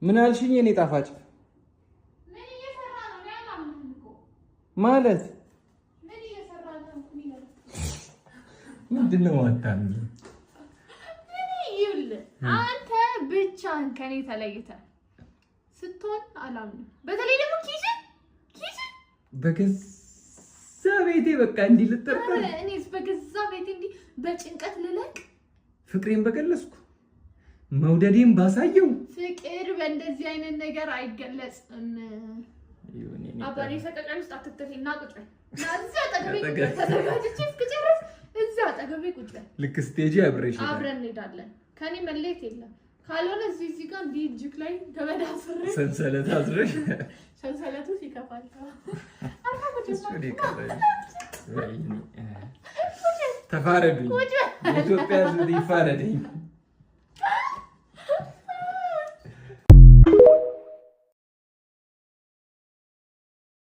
ምን አልሽኝ? እኔ ጣፋጭ ምን እየሰራ ነው? ያማምንኩ ማለት ምን እየሰራ ነው? ምንድነው አታም ምን ይውል አንተ ብቻህን ከኔ ተለይተህ ስትሆን አላምንም። በተለይ ደግሞ ኪችን በገዛ ቤቴ በቃ እንዲህ ልጠርጠር እኔስ በገዛ ቤቴ እንዲህ በጭንቀት ልለቅ ፍቅሬን በገለጽኩ መውደዴን ባሳየው ፍቅር በእንደዚህ አይነት ነገር አይገለጽም። አባሪ ሰቀቀን ውስጥ አትተፊና ቁጭ በል ናዛ ጠገቤ ተዘጋጅቼ እስክጨርስ እዛ ጠገቤ ቁጭ በል። ልክ ስቴጂ አብረን እንሄዳለን። ከኔ መለየት የለም። ካልሆነ እዚህ ጋር እንዲህ እጅግ ላይ ገመድ አስሬ ሰንሰለት አስረሽ ሰንሰለቱ ሲከፋል ተፋረዱኝ። ኢትዮጵያ ይፋረደኝ።